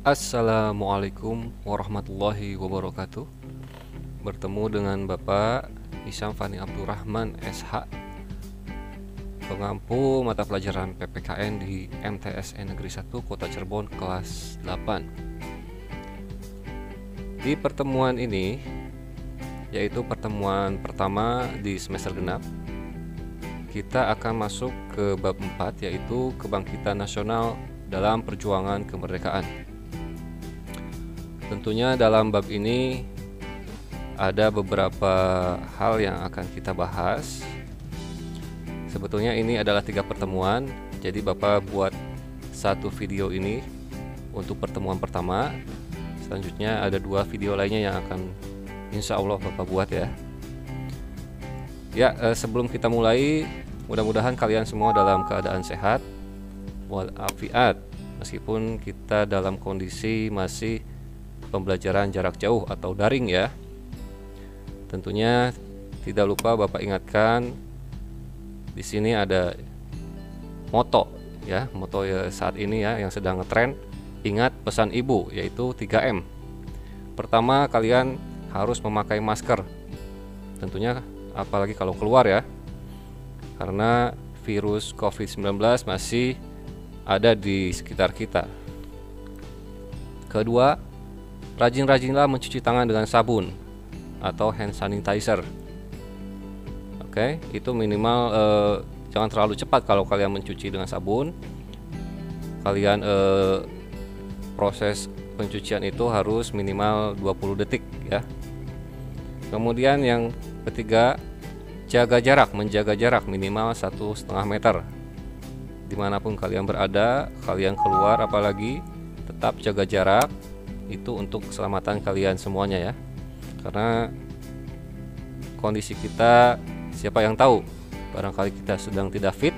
Assalamualaikum warahmatullahi wabarakatuh. Bertemu dengan Bapak Isyam Fani Abdurrahman SH, pengampu mata pelajaran PPKN di MTSN Negeri 1 Kota Cirebon kelas 8. Di pertemuan ini, yaitu pertemuan pertama di semester genap, kita akan masuk ke bab 4, yaitu kebangkitan nasional dalam perjuangan kemerdekaan. Tentunya dalam bab ini ada beberapa hal yang akan kita bahas. Sebetulnya ini adalah 3 pertemuan, jadi Bapak buat satu video ini untuk pertemuan pertama. Selanjutnya ada 2 video lainnya yang akan insya Allah Bapak buat ya. Sebelum kita mulai, mudah-mudahan kalian semua dalam keadaan sehat walafiat, meskipun kita dalam kondisi masih pembelajaran jarak jauh atau daring ya. Tentunya tidak lupa Bapak ingatkan, di sini ada moto ya, saat ini ya yang sedang ngetren. Ingat pesan ibu, yaitu 3M. Pertama, kalian harus memakai masker. Tentunya apalagi kalau keluar ya, karena virus COVID-19 masih ada di sekitar kita. Kedua, rajin-rajinlah mencuci tangan dengan sabun atau hand sanitizer. Oke, itu minimal jangan terlalu cepat kalau kalian mencuci dengan sabun. Kalian proses pencucian itu harus minimal 20 detik ya. Kemudian yang ketiga, menjaga jarak minimal 1,5 meter. Dimanapun kalian berada, kalian keluar apalagi, tetap jaga jarak. Itu untuk keselamatan kalian semuanya ya, karena kondisi kita siapa yang tahu, barangkali kita sedang tidak fit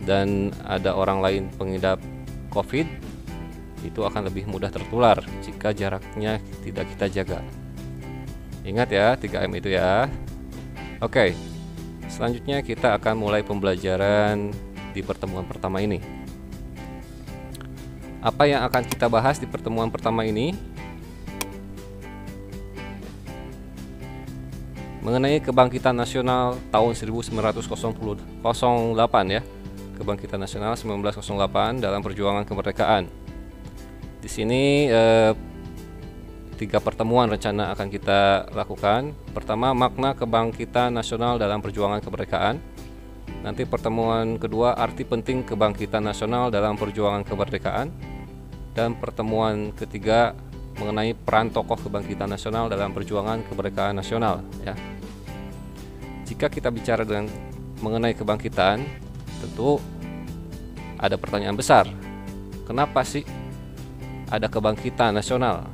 dan ada orang lain pengidap COVID, itu akan lebih mudah tertular jika jaraknya tidak kita jaga. Ingat ya, 3M itu ya. Oke, selanjutnya kita akan mulai pembelajaran di pertemuan pertama ini. Apa yang akan kita bahas di pertemuan pertama ini? Mengenai kebangkitan nasional tahun 1908 ya. Kebangkitan nasional 1908 dalam perjuangan kemerdekaan. Di sini 3 pertemuan rencana akan kita lakukan. Pertama, makna kebangkitan nasional dalam perjuangan kemerdekaan. Nanti pertemuan kedua, arti penting kebangkitan nasional dalam perjuangan kemerdekaan. Dan pertemuan ketiga, mengenai peran tokoh kebangkitan nasional dalam perjuangan kemerdekaan nasional ya. Jika kita bicara mengenai kebangkitan, tentu ada pertanyaan besar. Kenapa sih ada kebangkitan nasional?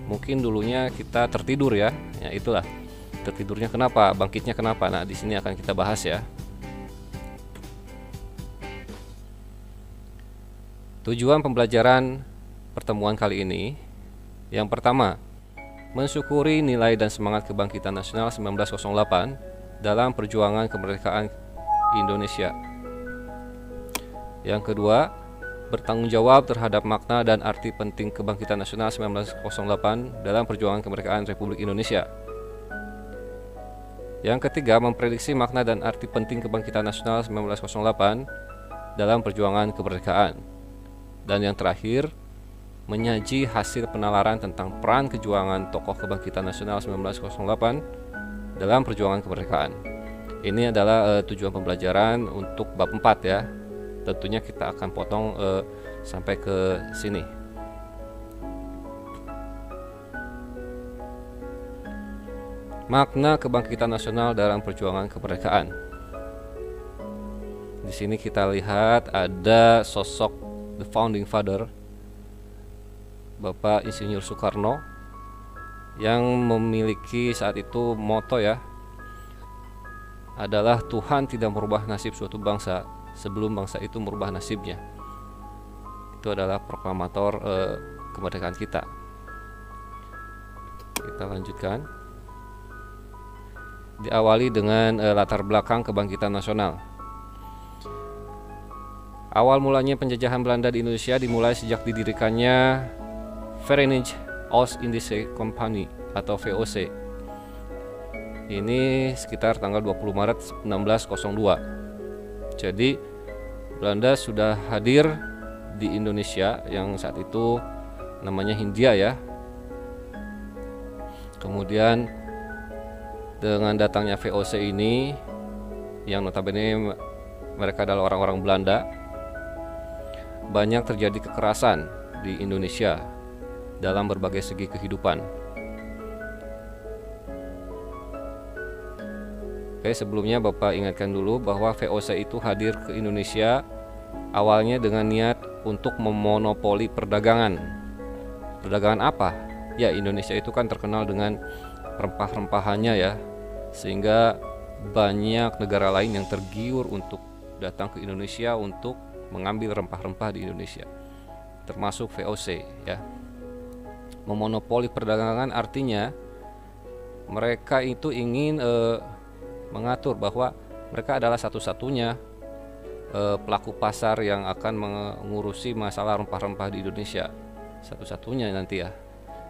Mungkin dulunya kita tertidur ya. Ya itulah. Tertidurnya kenapa? Bangkitnya kenapa? Nah, di sini akan kita bahas ya. Tujuan pembelajaran pertemuan kali ini, yang pertama, mensyukuri nilai dan semangat kebangkitan nasional 1908 dalam perjuangan kemerdekaan Indonesia. Yang kedua, bertanggung jawab terhadap makna dan arti penting kebangkitan nasional 1908 dalam perjuangan kemerdekaan Republik Indonesia. Yang ketiga, memprediksi makna dan arti penting kebangkitan nasional 1908 dalam perjuangan kemerdekaan. Dan yang terakhir, menyaji hasil penalaran tentang peran kejuangan tokoh kebangkitan nasional 1908 dalam perjuangan kemerdekaan. Ini adalah tujuan pembelajaran untuk bab 4 ya. Tentunya kita akan potong sampai ke sini. Makna kebangkitan nasional dalam perjuangan kemerdekaan. Di sini kita lihat ada sosok the founding father, Bapak Insinyur Soekarno, yang memiliki saat itu moto ya, adalah Tuhan tidak merubah nasib suatu bangsa sebelum bangsa itu merubah nasibnya. Itu adalah proklamator kemerdekaan kita. Kita lanjutkan. Diawali dengan latar belakang kebangkitan nasional. Awal mulanya penjajahan Belanda di Indonesia dimulai sejak didirikannya Verenigde Oost-Indische Compagnie atau VOC. Ini sekitar tanggal 20 Maret 1602. Jadi Belanda sudah hadir di Indonesia yang saat itu namanya Hindia ya. Kemudian dengan datangnya VOC ini, yang notabene mereka adalah orang-orang Belanda, banyak terjadi kekerasan di Indonesia dalam berbagai segi kehidupan. Oke, sebelumnya Bapak ingatkan dulu bahwa VOC itu hadir ke Indonesia awalnya dengan niat untuk memonopoli perdagangan. Perdagangan apa? Ya, Indonesia itu kan terkenal dengan rempah-rempahannya ya, sehingga banyak negara lain yang tergiur untuk datang ke Indonesia untuk mengambil rempah-rempah di Indonesia, termasuk VOC ya. Memonopoli perdagangan artinya mereka itu ingin mengatur bahwa mereka adalah satu-satunya pelaku pasar yang akan mengurusi masalah rempah-rempah di Indonesia, satu-satunya nanti ya.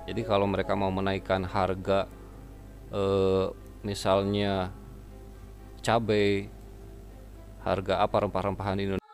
Jadi kalau mereka mau menaikkan harga misalnya cabai, harga apa rempah-rempahan di Indonesia,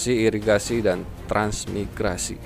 transportasi, irigasi, dan transmigrasi.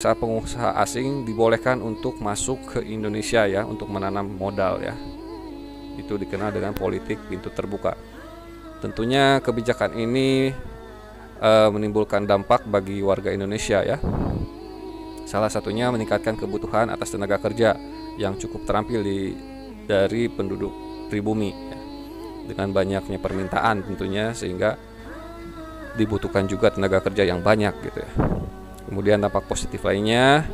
Pengusaha asing dibolehkan untuk masuk ke Indonesia ya, untuk menanam modal ya. Itu dikenal dengan politik pintu terbuka. Tentunya kebijakan ini menimbulkan dampak bagi warga Indonesia ya. Salah satunya meningkatkan kebutuhan atas tenaga kerja yang cukup terampil dari penduduk pribumi ya. Dengan banyaknya permintaan tentunya, sehingga dibutuhkan juga tenaga kerja yang banyak gitu ya. Kemudian dampak positif lainnya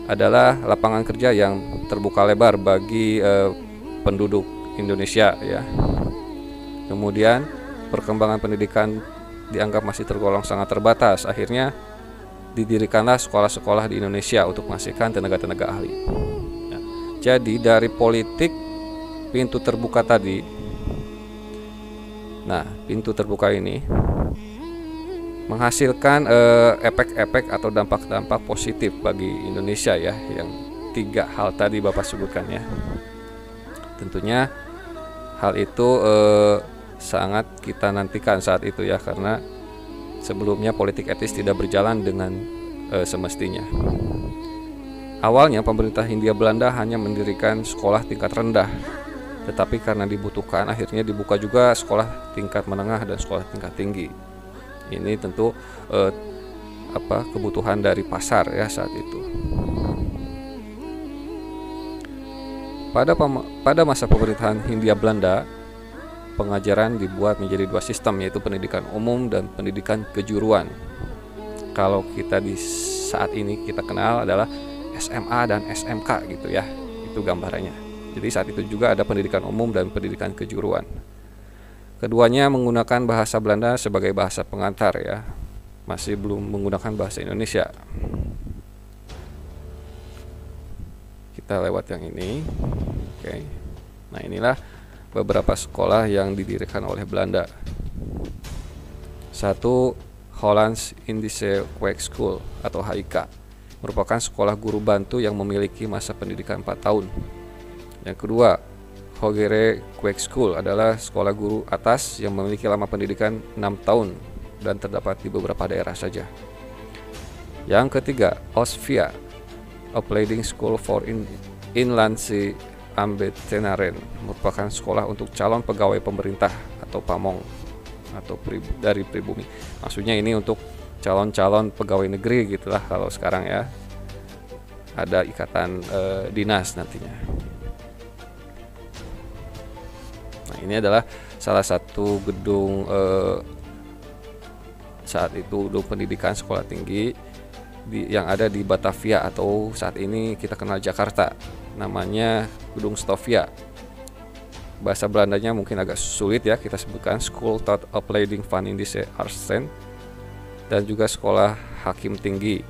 adalah lapangan kerja yang terbuka lebar bagi penduduk Indonesia ya. Kemudian perkembangan pendidikan dianggap masih tergolong sangat terbatas. Akhirnya didirikanlah sekolah-sekolah di Indonesia untuk menghasilkan tenaga-tenaga ahli. Jadi dari politik pintu terbuka tadi. Nah, pintu terbuka ini menghasilkan efek-efek atau dampak-dampak positif bagi Indonesia ya, yang 3 hal tadi Bapak sebutkan ya. Tentunya hal itu sangat kita nantikan saat itu ya, karena sebelumnya politik etis tidak berjalan dengan semestinya. Awalnya pemerintah Hindia Belanda hanya mendirikan sekolah tingkat rendah, tetapi karena dibutuhkan akhirnya dibuka juga sekolah tingkat menengah dan sekolah tingkat tinggi. Ini tentu kebutuhan dari pasar ya saat itu. Pada masa pemerintahan Hindia Belanda, pengajaran dibuat menjadi 2 sistem, yaitu pendidikan umum dan pendidikan kejuruan. Kalau kita di saat ini kita kenal adalah SMA dan SMK gitu ya, itu gambarannya. Jadi saat itu juga ada pendidikan umum dan pendidikan kejuruan. Keduanya menggunakan bahasa Belanda sebagai bahasa pengantar ya, masih belum menggunakan bahasa Indonesia. Kita lewat yang ini. Oke. Nah, inilah beberapa sekolah yang didirikan oleh Belanda. 1. Hollands Indische Kweekschool atau HIK, merupakan sekolah guru bantu yang memiliki masa pendidikan 4 tahun. Yang kedua, Hogere Kweekschool adalah sekolah guru atas yang memiliki lama pendidikan 6 tahun dan terdapat di beberapa daerah saja. Yang ketiga, Osvia Opleiding School for Inlandse Ambtenaren, merupakan sekolah untuk calon pegawai pemerintah atau pamong atau dari pribumi. Maksudnya ini untuk calon-calon pegawai negeri gitulah kalau sekarang ya. Ada ikatan dinas nantinya. Nah, ini adalah salah satu gedung saat itu gedung pendidikan sekolah tinggi yang ada di Batavia atau saat ini kita kenal Jakarta. Namanya Gedung Stovia. Bahasa Belandanya mungkin agak sulit ya kita sebutkan, School tot Opleiding van Indische Artsen, dan juga sekolah hakim tinggi.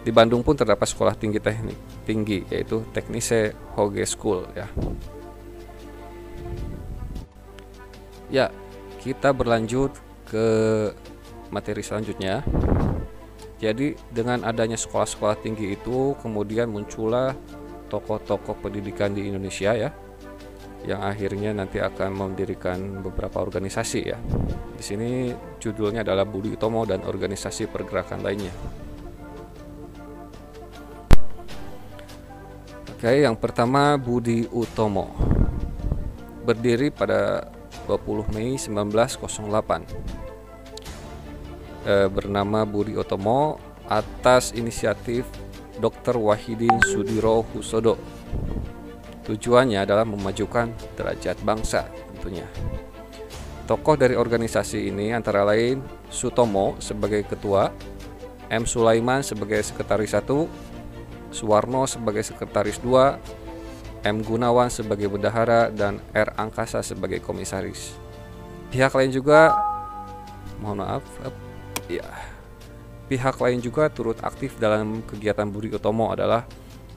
Di Bandung pun terdapat sekolah tinggi teknik tinggi, yaitu Technische Hogeschool ya. Ya, kita berlanjut ke materi selanjutnya. Jadi dengan adanya sekolah-sekolah tinggi itu kemudian muncullah tokoh-tokoh pendidikan di Indonesia ya, yang akhirnya nanti akan mendirikan beberapa organisasi ya. Di sini judulnya adalah Budi Utomo dan organisasi pergerakan lainnya. Oke, yang pertama Budi Utomo. Berdiri pada 20 Mei 1908. Bernama Budi Utomo atas inisiatif Dr. Wahidin Sudirohusodo. Tujuannya adalah memajukan derajat bangsa tentunya. Tokoh dari organisasi ini antara lain Sutomo sebagai ketua, M. Sulaiman sebagai sekretaris 1, Suwarno sebagai sekretaris 2, M. Gunawan sebagai bendahara, dan R. Angkasa sebagai komisaris. Pihak lain juga Pihak lain juga turut aktif dalam kegiatan Budi Utomo adalah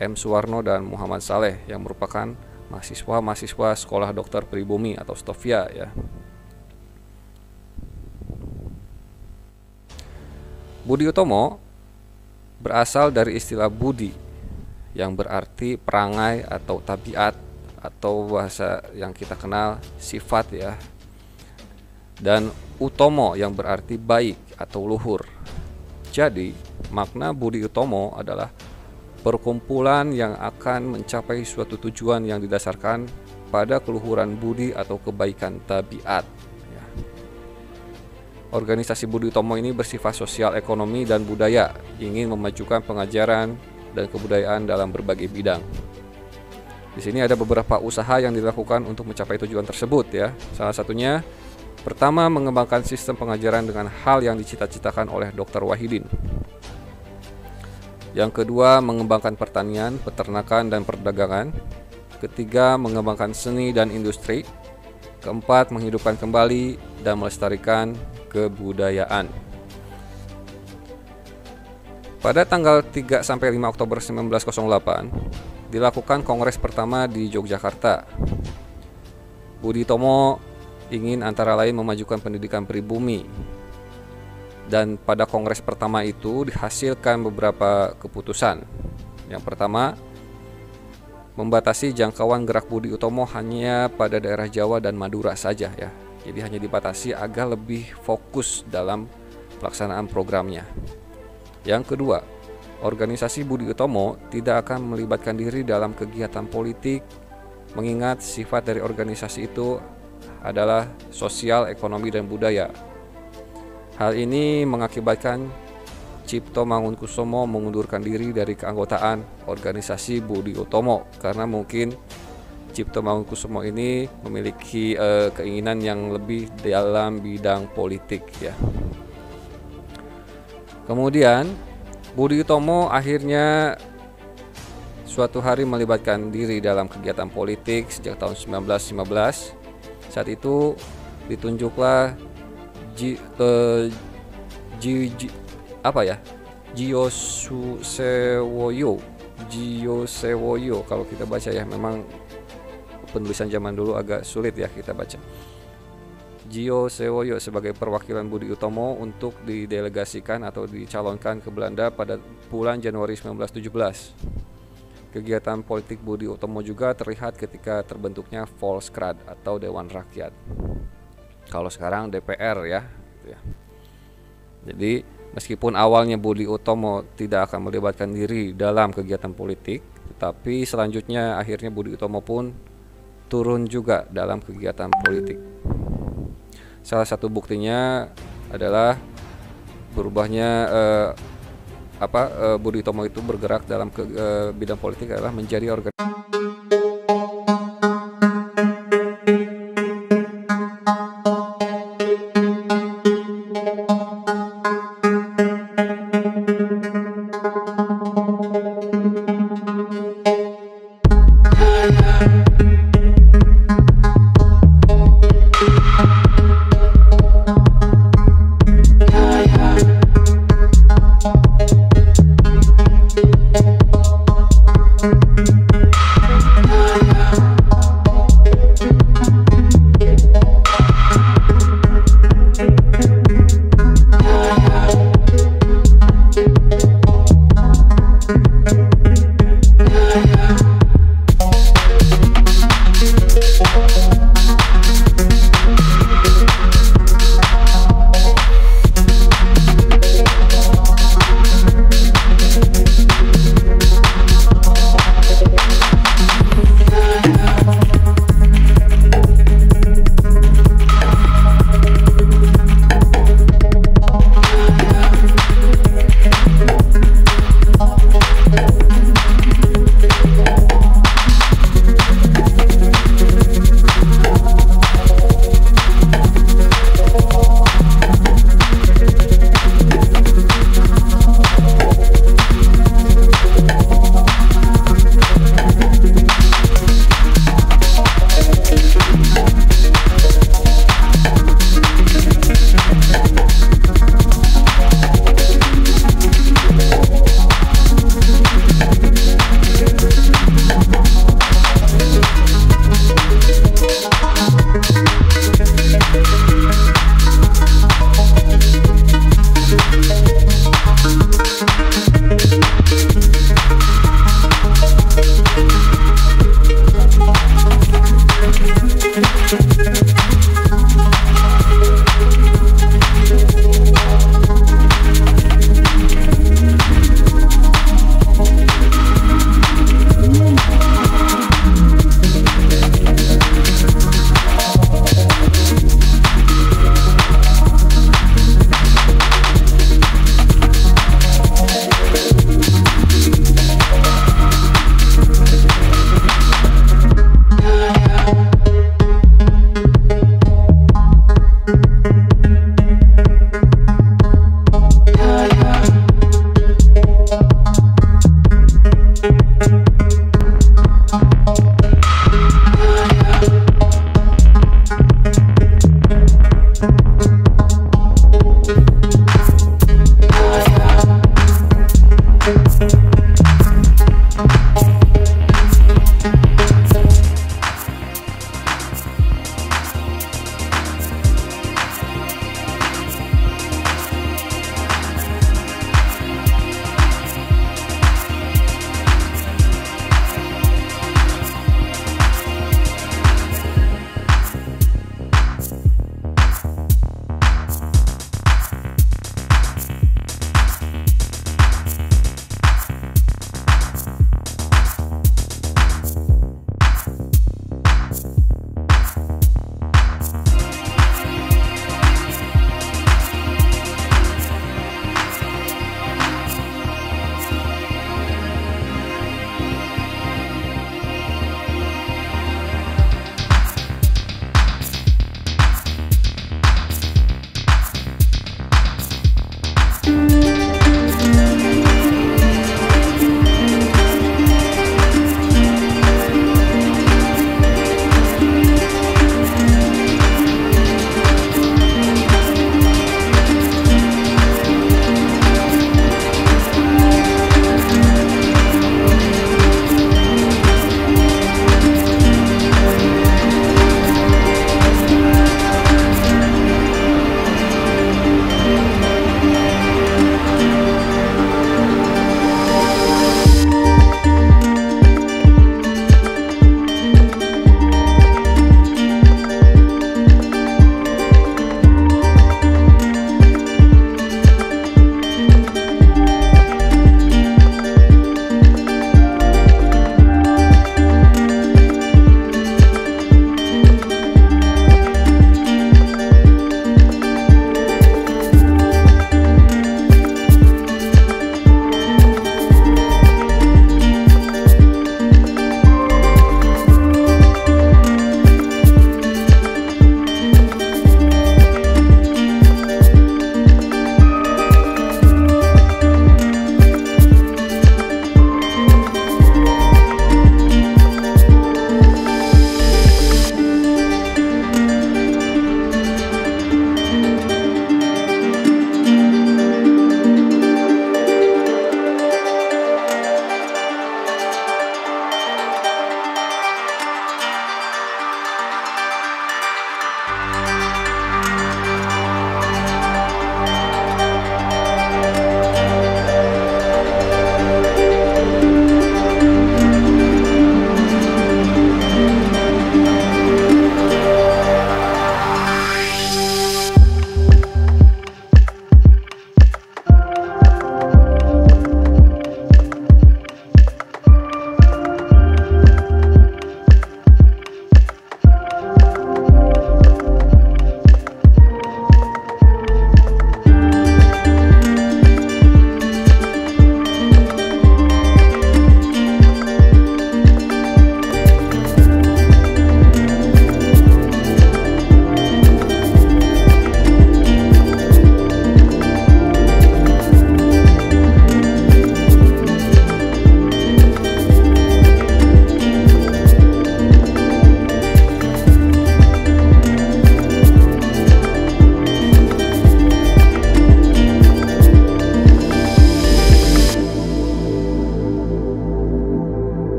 M. Suwarno dan Muhammad Saleh yang merupakan mahasiswa Sekolah Dokter Pribumi atau Stovia ya. Budi Utomo berasal dari istilah budi yang berarti perangai atau tabiat atau bahasa yang kita kenal sifat ya. Dan utomo yang berarti baik atau luhur. Jadi, makna Budi Utomo adalah perkumpulan yang akan mencapai suatu tujuan yang didasarkan pada keluhuran budi atau kebaikan tabiat. Ya. Organisasi Budi Utomo ini bersifat sosial, ekonomi, dan budaya, ingin memajukan pengajaran dan kebudayaan dalam berbagai bidang. Di sini ada beberapa usaha yang dilakukan untuk mencapai tujuan tersebut ya. Salah satunya pertama, mengembangkan sistem pengajaran dengan hal yang dicita-citakan oleh Dr. Wahidin. Yang kedua, mengembangkan pertanian, peternakan, dan perdagangan. Ketiga, mengembangkan seni dan industri. Keempat, menghidupkan kembali dan melestarikan kebudayaan. Pada tanggal 3-5 Oktober 1908, dilakukan kongres pertama di Yogyakarta. Budi Utomo ingin antara lain memajukan pendidikan pribumi. Dan pada kongres pertama itu dihasilkan beberapa keputusan. Yang pertama, membatasi jangkauan gerak Budi Utomo hanya pada daerah Jawa dan Madura saja ya. Jadi hanya dibatasi agar lebih fokus dalam pelaksanaan programnya. Yang kedua, organisasi Budi Utomo tidak akan melibatkan diri dalam kegiatan politik, mengingat sifat dari organisasi itu adalah sosial, ekonomi, dan budaya. Hal ini mengakibatkan Cipto Mangunkusumo mengundurkan diri dari keanggotaan organisasi Budi Utomo karena mungkin Cipto Mangunkusumo ini memiliki keinginan yang lebih dalam bidang politik ya. Kemudian Budi Utomo akhirnya suatu hari melibatkan diri dalam kegiatan politik sejak tahun 1915. Saat itu ditunjuklah Jio Sewoyo kalau kita baca ya, memang penulisan zaman dulu agak sulit ya kita baca. Jio Sewoyo sebagai perwakilan Budi Utomo untuk didelegasikan atau dicalonkan ke Belanda pada bulan Januari 1917. Kegiatan politik Budi Utomo juga terlihat ketika terbentuknya Volksraad atau Dewan Rakyat. Kalau sekarang DPR ya. Jadi meskipun awalnya Budi Utomo tidak akan melibatkan diri dalam kegiatan politik, tetapi selanjutnya akhirnya Budi Utomo pun turun juga dalam kegiatan politik. Salah satu buktinya adalah berubahnya Budi Utomo itu bergerak dalam bidang politik adalah menjadi